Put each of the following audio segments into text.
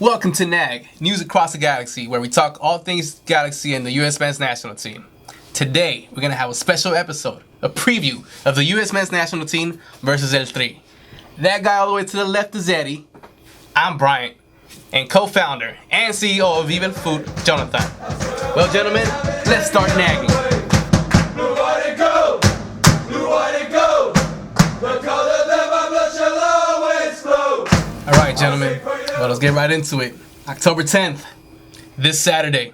Welcome to NAG, News Across the Galaxy, where we talk all things Galaxy and the U.S. men's national team. Today, we're going to have a special episode, a preview of the U.S. men's national team versus El Tri. That guy all the way to the left is Eddie. I'm Bryant, and co-founder and CEO of Vivelfut, Jonathan. Well, gentlemen, let's start nagging. All right, gentlemen. Well, let's get right into it. October 10th, this Saturday,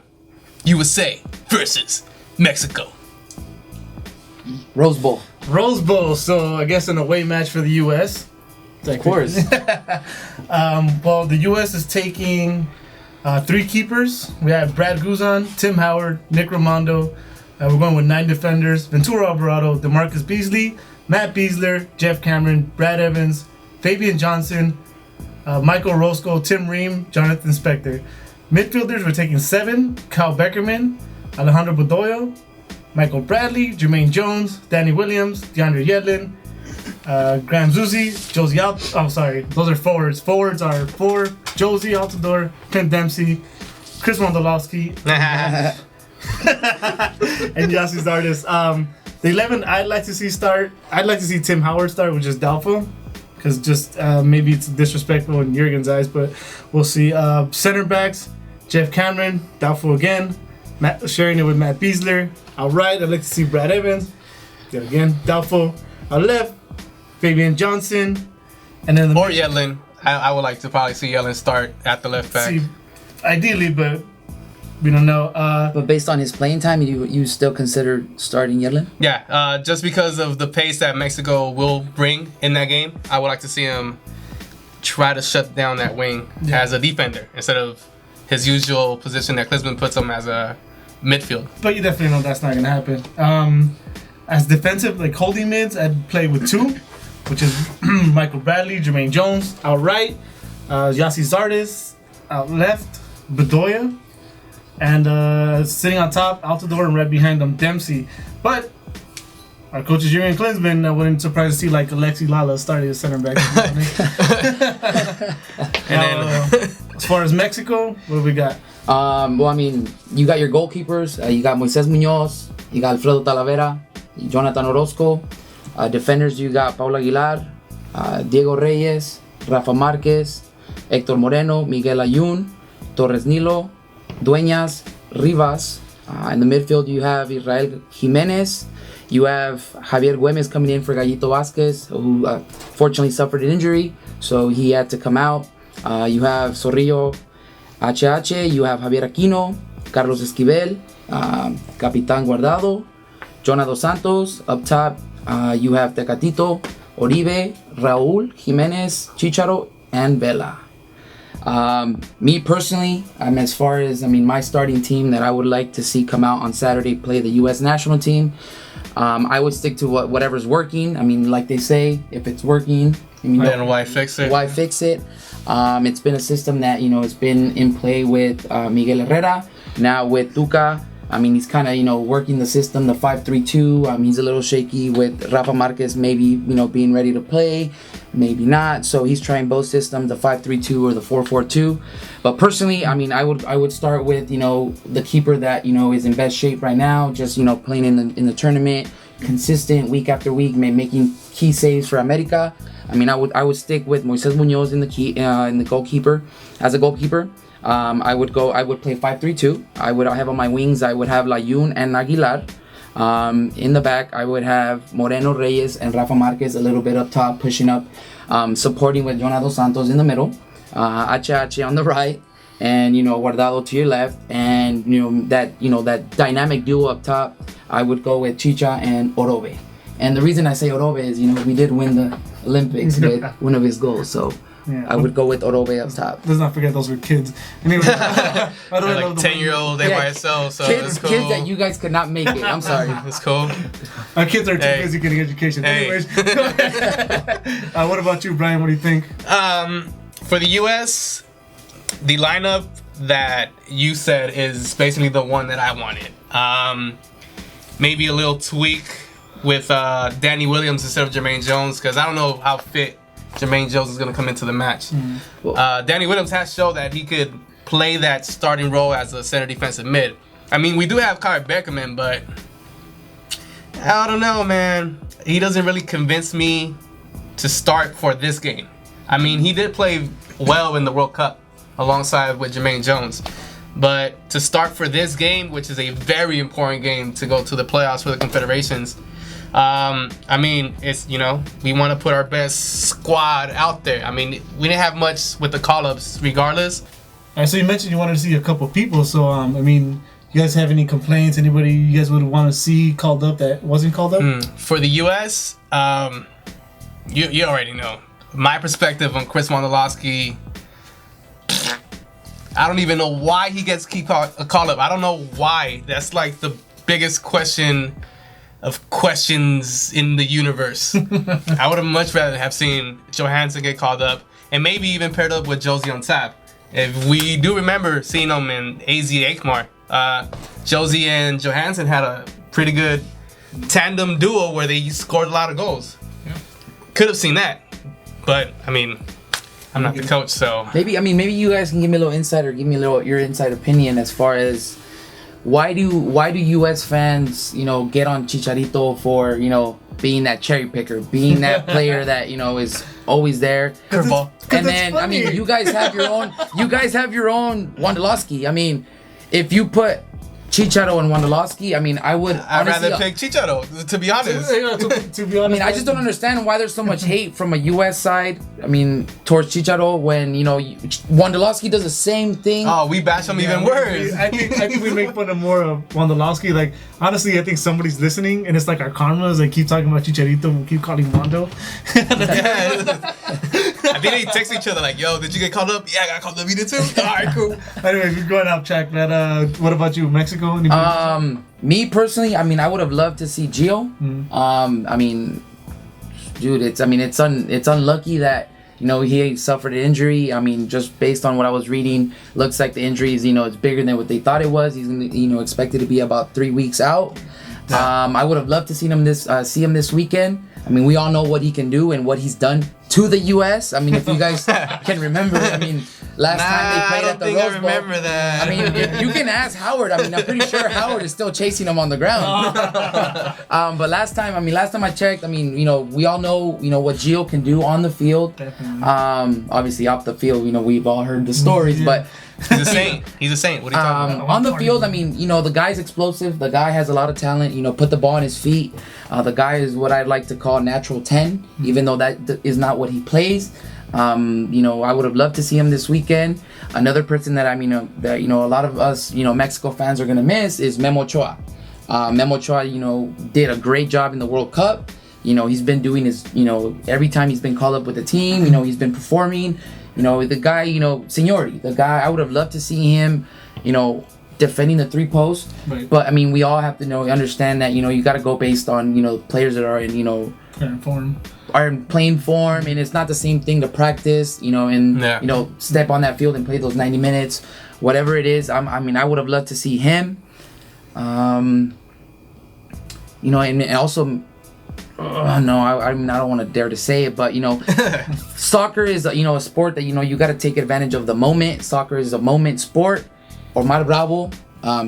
USA versus Mexico. Rose Bowl. Rose Bowl, so I guess an away match for the U.S. Of course. Well, the U.S. is taking three keepers. We have Brad Guzan, Tim Howard, Nick Raimondo. We're going with 9 defenders. Ventura Alvarado, DeMarcus Beasley, Matt Beasler, Jeff Cameron, Brad Evans, Fabian Johnson, Michael Roscoe, Tim Ream, Jonathan Spector. Midfielders, we're taking 7. Kyle Beckerman, Alejandro Bedoya, Michael Bradley, Jermaine Jones, Danny Williams, DeAndre Yedlin, Graham Zuzi, Josie those are forwards. Forwards are 4, Josie Altidore, Clint Dempsey, Chris Mondolowski, and Yossi Zardes. The 11 I'd like to see Tim Howard start, which is doubtful. Because just maybe it's disrespectful in Jurgen's eyes, but we'll see. Center backs, Jeff Cameron, doubtful again. Sharing it with Matt Beasler. All right, I'd like to see Brad Evans. Yet again, doubtful. Our left, Fabian Johnson. And then Or Yedlin. I would like to probably see Yedlin start at the left back. Ideally, but we don't know. But based on his playing time, you still consider starting Yedlin? Yeah, just because of the pace that Mexico will bring in that game, I would like to see him try to shut down that wing as a defender instead of his usual position that Klinsmann puts him as a midfield. But you definitely know that's not going to happen. As defensive, like holding mids, I'd play with 2, which is Michael Bradley, Jermaine Jones, out right, Yossi Zardes, out left, Bedoya. And sitting on top, Altidore, and right behind them, Dempsey. But our coach is Jurgen Klinsmann. I wouldn't surprise to see like Alexi Lala starting as center back. As far as Mexico, what do we got? Well, I mean, you got your goalkeepers. You got Moises Munoz. You got Alfredo Talavera. Jonathan Orozco. Defenders, you got Paulo Aguilar, Diego Reyes, Rafa Marquez, Hector Moreno, Miguel Ayun, Torres Nilo, Dueñas, Rivas. In the midfield, you have Israel Jimenez. You have Javier Güemes coming in for Gallito Vasquez, who fortunately suffered an injury, so he had to come out. You have Zorrillo HH. You have Javier Aquino, Carlos Esquivel, Capitán Guardado, Jonah Dos Santos. Up top, you have Tecatito, Oribe, Raúl, Jimenez, Chicharo, and Vela. Me personally, as far as my starting team that I would like to see come out on Saturday play the U.S. national team, I would stick to whatever's working. Like they say, if it's working, then why fix it? Why fix it? It's been a system that it's been in play with Miguel Herrera. Now with Tuca, he's kind of working the system, the 5-3-2. He's a little shaky with Rafa Marquez maybe being ready to play, maybe not. So he's trying both systems, the 5-3-2 or the 4-4-2. But personally, I would start with the keeper that is in best shape right now, just playing in the tournament, consistent week after week, making key saves for America. I would stick with Moises Munoz in the goalkeeper as a goalkeeper. I would play 5-3-2. I would have on my wings, I would have Layun and Aguilar. In the back, I would have Moreno, Reyes, and Rafa Marquez a little bit up top, pushing up, supporting with Jonah Dos Santos in the middle, HH on the right, and Guardado to your left, and that dynamic duo up top. I would go with Chicha and Orobe. And the reason I say Orobe is we did win the Olympics with one of his goals, so. Yeah, I would go with Orobe up top. Let's not forget those were kids. Anyway, I don't like 10-year-old AYSL, so kids, cool. Kids that you guys could not make it. I'm sorry. That's cool. Our kids are too busy getting education. Anyways, what about you, Brian? What do you think? For the U.S., the lineup that you said is basically the one that I wanted. Maybe a little tweak with Danny Williams instead of Jermaine Jones, because I don't know how fit Jermaine Jones is going to come into the match. Well- Danny Williams has shown that he could play that starting role as a center defensive mid. I mean, we do have Kyle Beckerman, but I don't know, man. He doesn't really convince me to start for this game. I mean, he did play well in the World Cup alongside with Jermaine Jones. But to start for this game, which is a very important game to go to the playoffs for the Confederations, I mean, it's, you know, we want to put our best squad out there. I mean, we didn't have much with the call-ups regardless. All right, so you mentioned you wanted to see a couple people. So, I mean, you guys have any complaints? Anybody you guys would want to see called up that wasn't called up? For the U.S., you already know. My perspective on Chris Wondolowski, I don't even know why he gets a call up. I don't know why. That's like the biggest question of questions in the universe. I would have much rather have seen Johansson get called up and maybe even paired up with Josie on tap. If we do remember seeing them in AZ Alkmaar, Josie and Johansson had a pretty good tandem duo where they scored a lot of goals. Could have seen that, but I mean, I'm not the coach, so maybe you guys can give me a little insight or give me a little your inside opinion as far as why do U.S. fans, you know, get on Chicharito for, you know, being that cherry picker, being that player that, you know, is always there. Curveball. And then funny. I mean, you guys have your own Wondolowski. I mean, if you put Chicharo and Wondolowski, I mean, I'd rather pick Chicharo, to be honest. To be honest, I mean, I just don't understand why there's so much hate from a U.S. side, I mean, towards Chicharo when, you know, Wondolowski does the same thing. Oh, we bash him even worse. I think we make fun of more of Wondolowski. Like, honestly, I think somebody's listening, and it's like our karmas. They keep talking about Chicharito, and we keep calling him Wando. I think they text each other like, yo, did you get called up? Yeah, I got called up. You did too? All right, cool. Anyway, we're going off track, man. What about you, Mexico? Me personally, I mean, I would have loved to see Gio. I mean, dude, it's unlucky that, you know, he suffered an injury. I mean, just based on what I was reading, looks like the injury is, you know, it's bigger than what they thought it was. He's, you know, expected to be about 3 weeks out. I would have loved to see him this weekend. I mean, we all know what he can do and what he's done to the U.S. I mean, if you guys can remember, I mean, last time they played at the Rose Bowl. I remember that. I mean, if you can ask Howard. I mean, I'm pretty sure Howard is still chasing him on the ground. But last time I checked, I mean, you know, we all know, you know, what Gio can do on the field. Obviously, off the field, you know, we've all heard the stories, but. He's a saint. He's a saint. What are you talking about? On the field, I mean, you know, the guy's explosive. The guy has a lot of talent. You know, put the ball on his feet. The guy is what I'd like to call natural 10, even though that is not what he plays. You know, I would have loved to see him this weekend. Another person that that a lot of us, you know, Mexico fans are gonna miss is Memo Ochoa. Memo Ochoa, you know, did a great job in the World Cup. You know, he's been doing his, you know, every time he's been called up with the team, you know, he's been performing. You know, the guy, you know, seniority. The guy, I would have loved to see him, you know, defending the 3 posts. Right. But I mean, we all have to understand that, you know, you got to go based on, you know, players that are in, you know, are in playing form, and it's not the same thing to practice, you know, and you know, step on that field and play those 90 minutes, whatever it is. I mean, I would have loved to see him. You know, and also. No, I mean, I don't want to dare to say it, but, you know, soccer is, you know, a sport that, you know, you got to take advantage of the moment. Soccer is a moment sport. Omar Bravo,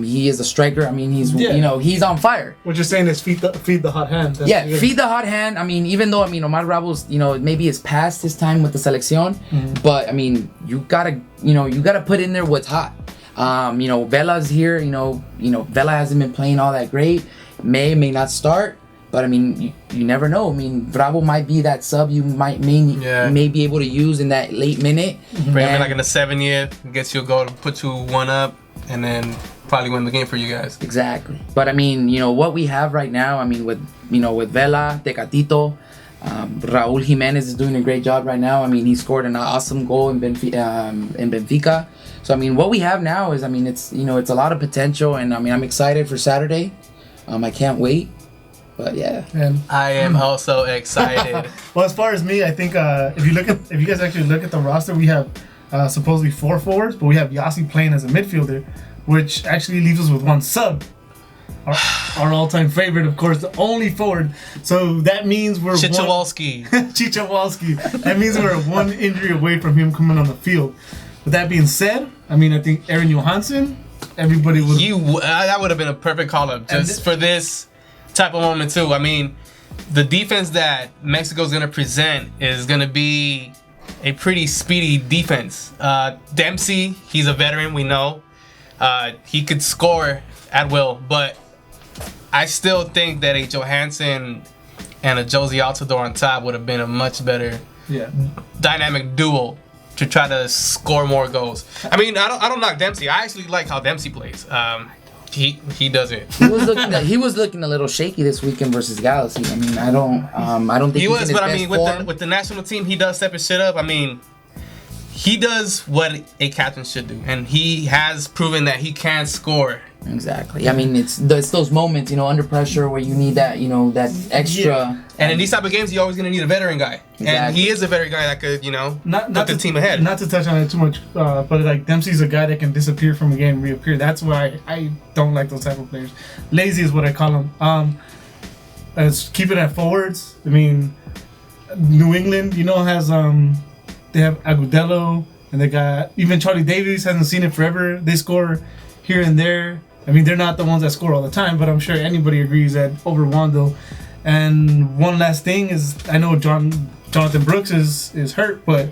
he is a striker. I mean, he's, you know, he's on fire. What you're saying is feed the hot hand. Feed the hot hand. I mean, even though, I mean, Omar Bravo's, you know, maybe it's past his time with the selección, but, I mean, you got to put in there what's hot. You know, Vela's here, you know, Vela hasn't been playing all that great. May not start. But I mean, you never know. I mean, Bravo might be that sub you may be able to use in that late minute. Bring him in like in the 7th, gets you a goal to put you 1 up, and then probably win the game for you guys. Exactly. But I mean, you know what we have right now. I mean, with Vela, Tecatito, Raúl Jimenez is doing a great job right now. I mean, he scored an awesome goal in Benfica. So I mean, what we have now is, I mean, it's, you know, it's a lot of potential, and I mean, I'm excited for Saturday. I can't wait. But yeah, and I am also excited. Well, as far as me, I think if you guys actually look at the roster, we have supposedly 4 forwards, but we have Yassi playing as a midfielder, which actually leaves us with 1 sub. our all-time favorite, of course, the only forward. So that means we're Chichowalski. Chichowalski. That means we're one injury away from him coming on the field. With that being said, I mean, I think Aaron Johansson, everybody would. That would have been a perfect call-up just for this type of moment too. I mean, the defense that Mexico's gonna present is gonna be a pretty speedy defense. Dempsey, he's a veteran, we know. He could score at will, but I still think that a Johansson and a Josie Altidore on top would have been a much better dynamic duo to try to score more goals. I mean, I don't knock Dempsey. I actually like how Dempsey plays. He does it. He was looking a little shaky this weekend versus Galaxy. I mean, I don't think he was, but I mean, form. with the national team, he does step his shit up. I mean, he does what a captain should do, and he has proven that he can score. Exactly. I mean, it's those moments, under pressure where you need that, that extra. Yeah. And in these type of games, you're always gonna need a veteran guy, and he is a veteran guy that could, put the team ahead. Not to touch on it too much, but like Dempsey's a guy that can disappear from a game and reappear. That's why I don't like those type of players. Lazy is what I call them. Let's keep it at forwards. I mean, New England, has they have Agudelo, and they got even Charlie Davies hasn't seen it forever. They score here and there. I mean, they're not the ones that score all the time, but I'm sure anybody agrees that over Wando. And one last thing is, I know Jonathan Brooks is hurt, but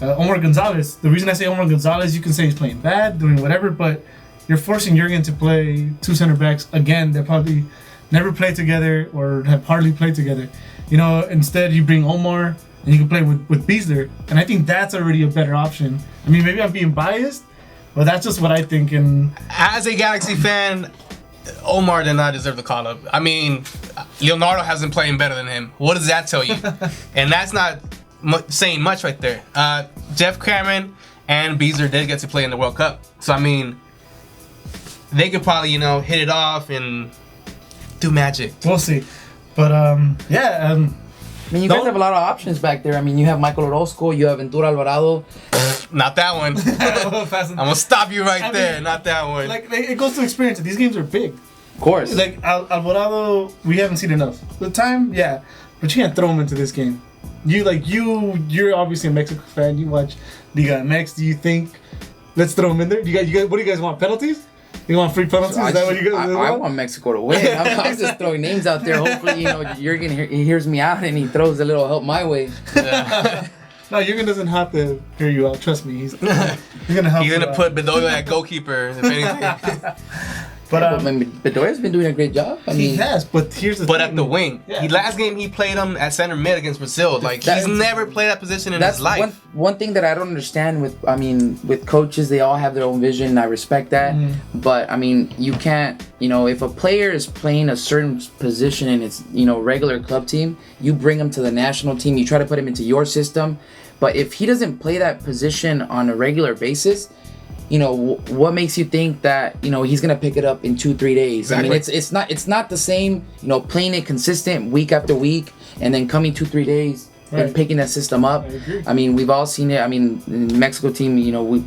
Omar Gonzalez. The reason I say Omar Gonzalez, you can say he's playing bad, doing whatever, but you're forcing Jurgen to play two center backs again that probably never played together or have hardly played together. Instead you bring Omar and you can play with Beasler, and I think that's already a better option. I mean, maybe I'm being biased, but that's just what I think. And as a Galaxy fan, Omar did not deserve the call-up. I mean, Leonardo has been playing better than him. What does that tell you? And that's not saying much right there. Jeff Cameron and Beasler did get to play in the World Cup. So, I mean, they could probably, hit it off and do magic. We'll see. But, I mean, you guys have a lot of options back there. I mean, you have Michael Orozco, you have Ventura Alvarado. Not that one. I'm going to stop you right there. Not that one. Like, it goes to experience. These games are big. Of course. Like, Alvarado, we haven't seen enough. The time, yeah. But you can't throw him into this game. You're obviously a Mexico fan. You watch Liga MX. Do you think, let's throw him in there? You guys, what do you guys want, penalties? You want free penalties? Is that what you guys want? I want Mexico to win. I'm just throwing names out there. Hopefully, Jurgen he hears me out and he throws a little help my way. Yeah. No, Jurgen doesn't have to hear you out. Trust me. He's gonna help. He's gonna put Bedoya at goalkeeper, if anything. But Bedoya's been doing a great job. He has, but here's the thing. But at the wing. Yeah. Last game he played him at center mid against Brazil. Like, he's never played that position in his life. One thing that I don't understand with coaches, they all have their own vision. I respect that. Mm-hmm. But I mean, you can't, if a player is playing a certain position in its, regular club team, you bring him to the national team, you try to put him into your system. But if he doesn't play that position on a regular basis, what makes you think that he's gonna pick it up in 2-3 days? Exactly. I mean, it's not the same. Playing it consistent week after week and then coming 2-3 days and picking that system up. I mean, we've all seen it. I mean, in the Mexico team,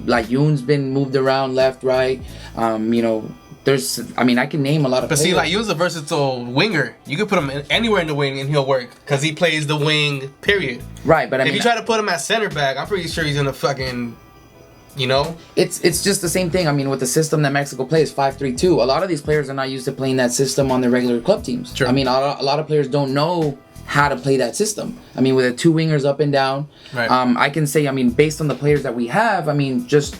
like Yoon's been moved around left, right. I can name a lot of. But players. see, like, Yoon's a versatile winger. You could put him anywhere in the wing and he'll work because he plays the wing. Period. Right, but if you try to put him at center back, I'm pretty sure he's gonna fucking. It's just the same thing. I mean, with the system that Mexico plays, 5-3-2. A lot of these players are not used to playing that system on their regular club teams. True. I mean, a lot of players don't know how to play that system. I mean, with the two wingers up and down. Right. I can say, I mean, based on the players that we have, I mean, just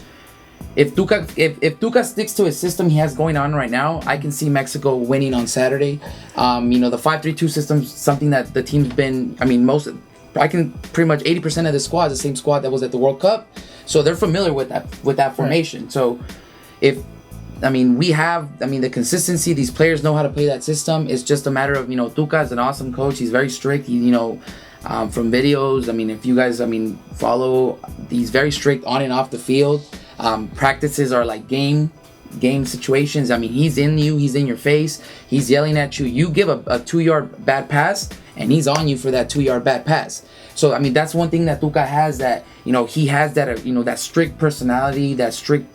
if Tuca sticks to his system he has going on right now, I can see Mexico winning on Saturday. The 5-3-2 system is something that the team's been. I mean, I can pretty much 80% of the squad is the same squad that was at the World Cup. So they're familiar with that formation. Right. So we have the consistency. These players know how to play that system. It's just a matter of, Tuca is an awesome coach. He's very strict. He, from videos, I mean, if you guys, follow, he's very strict on and off the field. Practices are like game situations. I mean, he's in your face. He's yelling at you. You give a 2-yard bad pass and he's on you for that 2-yard bad pass. So, I mean, that's one thing that Tuca has that, he has that, that strict personality, that strict,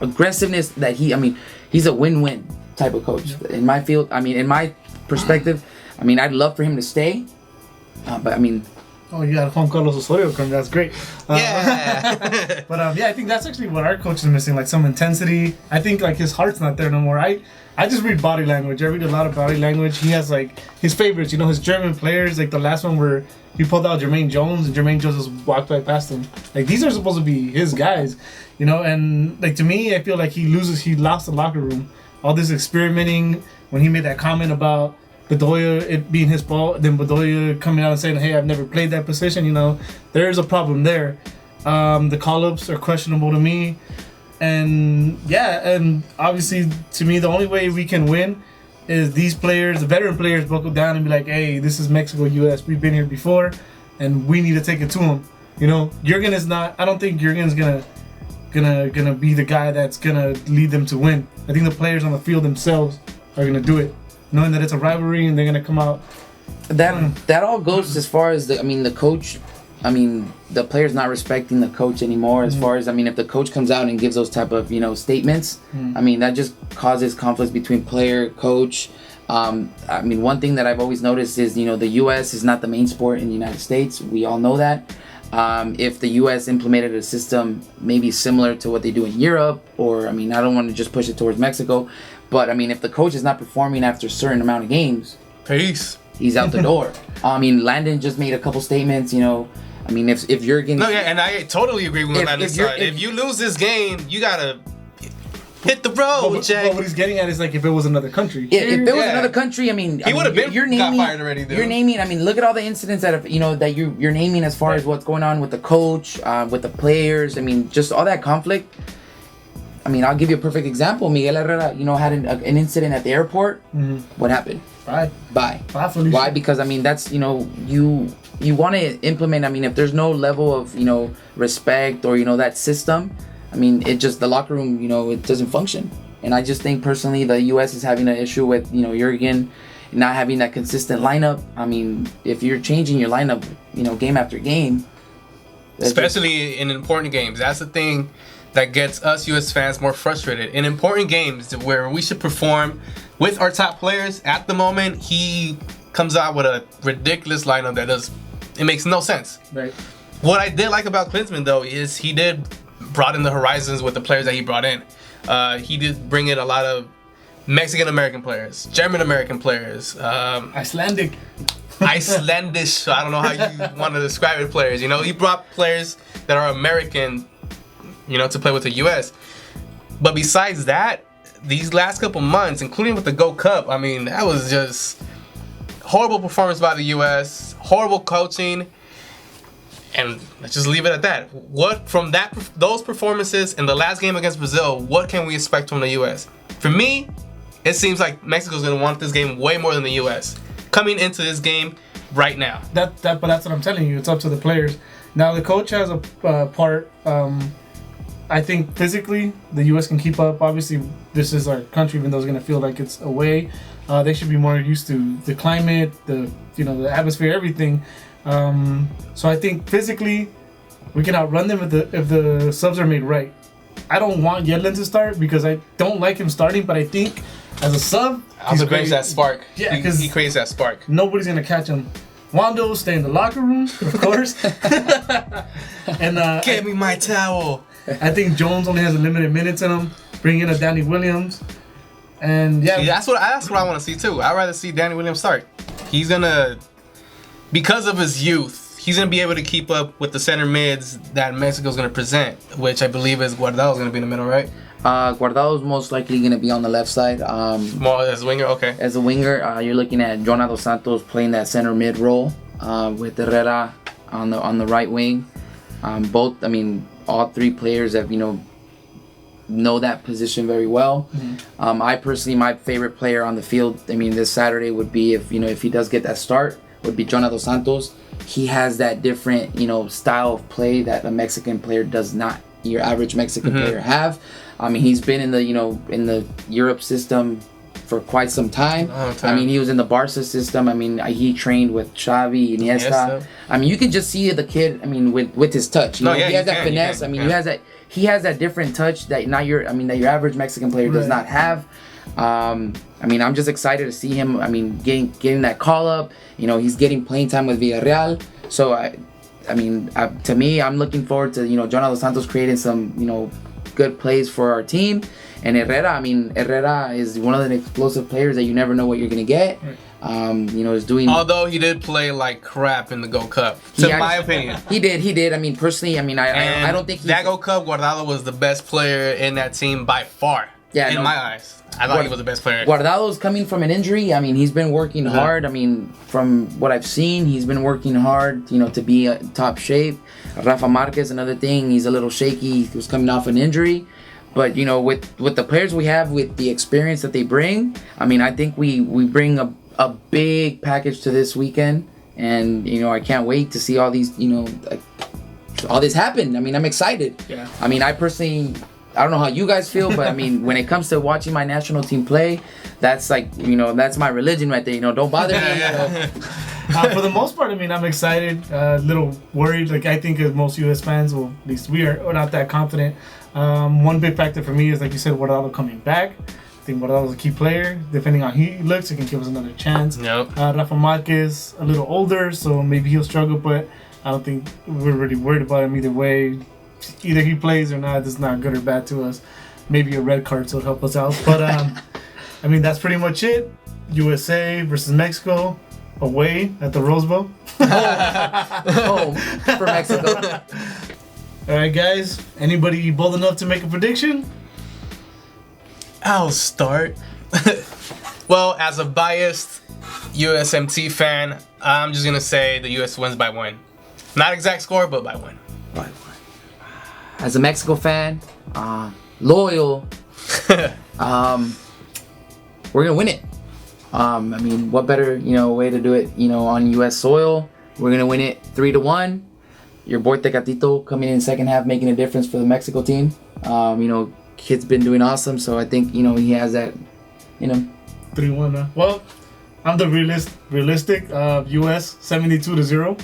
aggressiveness that he's a win-win. type of coach. In my field, I mean, in my perspective, I mean, I'd love for him to stay, but I mean. Oh, you got Juan Carlos Osorio coming. That's great. Yeah. But yeah, I think that's actually what our coach is missing, like some intensity. I think like his heart's not there no more. I just read body language. I read a lot of body language. He has like his favorites, you know, his German players. Like the last one where he pulled out Jermaine Jones and Jermaine Jones just walked right past him. Like these are supposed to be his guys, you know. And like to me, I feel like he lost the locker room. All this experimenting when he made that comment about Bedoya, it being his fault, then Bedoya coming out and saying, hey, I've never played that position, you know, there's a problem there. The call-ups are questionable to me. And yeah, and obviously to me, the only way we can win is these players, the veteran players, buckle down and be like, hey, this is Mexico, US, we've been here before, and we need to take it to them. You know, Jurgen is not, I don't think Jurgen's gonna be the guy that's gonna lead them to win. I think the players on the field themselves are gonna do it, knowing that it's a rivalry and they're gonna come out. That all goes as far as the coach. I mean, the player's not respecting the coach anymore. As far as, I mean, if the coach comes out and gives those type of statements, I mean, that just causes conflicts between player, coach. I mean, one thing that I've always noticed is the U.S. is not the main sport in the United States. We all know that. If the U.S. implemented a system maybe similar to what they do in Europe, or I mean, I don't want to just push it towards Mexico, but I mean, if the coach is not performing after a certain amount of games, peace, he's out the door. I mean, Landon just made a couple statements. I mean, if Jurgen... No, yeah, and I totally agree with Landon's side. If you lose this game, you gotta hit the road, Jack. But what he's getting at is like if it was another country. Yeah, if it was another country, I mean... He would have been got fired already, dude. You're naming... I mean, look at all the incidents that have, that you're naming as far as what's going on with the coach, with the players. I mean, just all that conflict. I mean, I'll give you a perfect example. Miguel Herrera, had an incident at the airport. Mm-hmm. What happened? Bye. Why? Because, I mean, that's, you want to implement, I mean, if there's no level of, respect or, that system, I mean, it just, the locker room, it doesn't function. And I just think personally the U.S. is having an issue with, Jurgen not having that consistent lineup. I mean, if you're changing your lineup, game after game. Especially in important games. That's the thing that gets us U.S. fans more frustrated. In important games where we should perform with our top players, at the moment, he comes out with a ridiculous lineup that it makes no sense. Right. What I did like about Klinsmann, though, is he did broaden the horizons with the players that he brought in. He did bring in a lot of Mexican-American players, German-American players. Icelandic. Icelandish, I don't know how you want to describe it, players. He brought players that are American, to play with the U.S. But besides that, these last couple months, including with the Gold Cup, I mean, that was just horrible performance by the U.S., horrible coaching, and let's just leave it at that. What from those performances in the last game against Brazil, what can we expect from the U.S.? For me, it seems like Mexico's going to want this game way more than the U.S. coming into this game right now. But that's what I'm telling you. It's up to the players. Now the coach has a part. I think physically the U.S. can keep up. Obviously, this is our country, even though it's going to feel like it's away. They should be more used to the climate, the atmosphere, everything. So I think physically we can outrun them if the subs are made right. I don't want Yedlin to start because I don't like him starting, but I think as a sub, he creates that spark. Yeah, because he creates that spark. Nobody's gonna catch him. Wando stay in the locker room, of course. And give me my towel. I think Jones only has a limited minutes in him. Bring in a Danny Williams, and yeah, that's what I want to see too. I'd rather see Danny Williams start. He's gonna, because of his youth, he's gonna be able to keep up with the center mids that Mexico's gonna present, which I believe is Guardado's gonna be in the middle, right? Guardado's most likely gonna be on the left side. More as a winger, okay. As a winger, you're looking at Jonah Dos Santos playing that center mid role, with Herrera on the right wing. Both, I mean, all three players have know that position very well. Mm-hmm. I personally, my favorite player on the field, I mean, this Saturday would be if he does get that start, would be Jonah Dos Santos. He has that different style of play that a Mexican player does not. Your average Mexican player have. I mean, he's been in the Europe system for quite some time. I mean, he was in the Barca system. I mean, he trained with Xavi, Iniesta. I mean, you can just see the kid. I mean, with his touch. He has that finesse. I mean, he has that different touch that that your average Mexican player does not have. I mean, I'm just excited to see him. I mean, getting that call up. You know, he's getting playing time with Villarreal. So to me, I'm looking forward to Jonah Dos Santos creating some good plays for our team. And Herrera is one of the explosive players that you never know what you're gonna get. Is doing. Although he did play like crap in the Gold Cup, my opinion. He did. I mean, personally, I don't think that Gold Cup, Guardado was the best player in that team by far. Yeah, in my eyes, I thought he was the best player. Guardado's coming from an injury. I mean, he's been working hard. I mean, from what I've seen, he's been working hard. To be in top shape. Rafa Marquez, another thing, he's a little shaky. He was coming off an injury. But with the players we have, with the experience that they bring, I mean, I think we bring a big package to this weekend, and I can't wait to see all these all this happen. I mean, I'm excited. Yeah. I mean, I personally, I don't know how you guys feel, but I mean, when it comes to watching my national team play, that's like that's my religion right there. Don't bother me. For the most part, I mean, I'm excited. A little worried. Like I think as most U.S. fans, well, at least we are not that confident. One big factor for me is, like you said, Guardado coming back. I think Guardado's a key player. Depending on how he looks, he can give us another chance. Yep. Rafa Marquez, a little older, so maybe he'll struggle, but I don't think we're really worried about him either way. Either he plays or not, it's not good or bad to us. Maybe a red card to help us out. But, I mean, that's pretty much it. USA versus Mexico, away at the Rose Bowl. Home for Mexico. All right, guys. Anybody bold enough to make a prediction? I'll start. Well, as a biased USMT fan, I'm just going to say the US wins by 1. Not exact score, but by 1. By 1. As a Mexico fan, loyal, we're going to win it. I mean, what better, way to do it, on U.S. soil. We're going to win it 3-1. Your boy Tecatito coming in second half, making a difference for the Mexico team. Kid's been doing awesome, so I think, he has that, 3-1, Well, I'm the realistic, U.S. 72-0.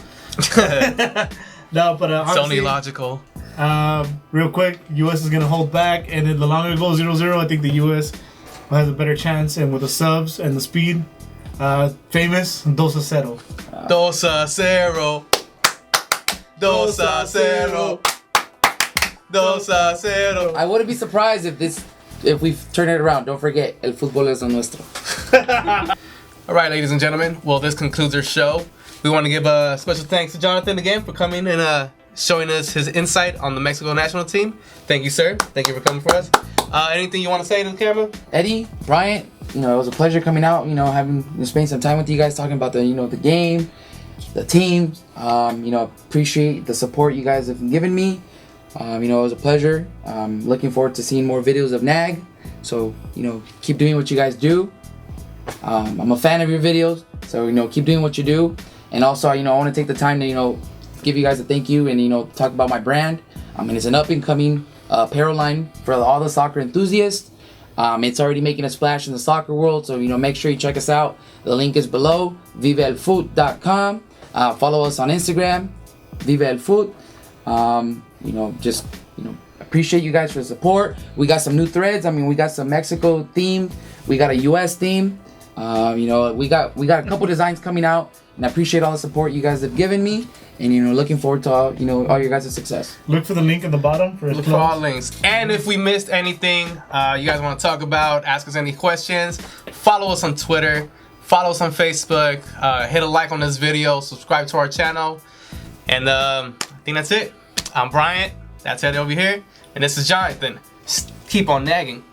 No, but it's honestly, only logical. Real quick, U.S. is going to hold back, and then the longer it goes 0-0, I think the U.S. has a better chance, and with the subs and the speed, famous 2-0. 2-0. 2-0. 2-0. I wouldn't be surprised if we turn it around. Don't forget, el fútbol es lo nuestro. All right, ladies and gentlemen. Well, this concludes our show. We want to give a special thanks to Jonathan again for coming and showing us his insight on the Mexico national team. Thank you, sir. Thank you for coming for us. Anything you want to say to the camera? Eddie, Bryant, it was a pleasure coming out, spending some time with you guys, talking about the game, the team. Appreciate the support you guys have given me. It was a pleasure. Looking forward to seeing more videos of NAG. So, keep doing what you guys do. I'm a fan of your videos. So, keep doing what you do. And also, I want to take the time to, give you guys a thank you and, talk about my brand. It's an up and coming apparel line for all the soccer enthusiasts. It's already making a splash in the soccer world. So, make sure you check us out. The link is below, vivelfut.com. Follow us on Instagram, Vivelfut. Appreciate you guys for the support. We got some new threads. We got some Mexico theme. We got a US theme. We got a couple designs coming out, and I appreciate all the support you guys have given me. And looking forward to all your guys' success. Look for the link at the bottom Look for all links. And if we missed anything, you guys want to talk about, ask us any questions, follow us on Twitter, follow us on Facebook, hit a like on this video, subscribe to our channel, and I think that's it. I'm Bryant. That's Eddie over here, and this is Jonathan. Keep on nagging.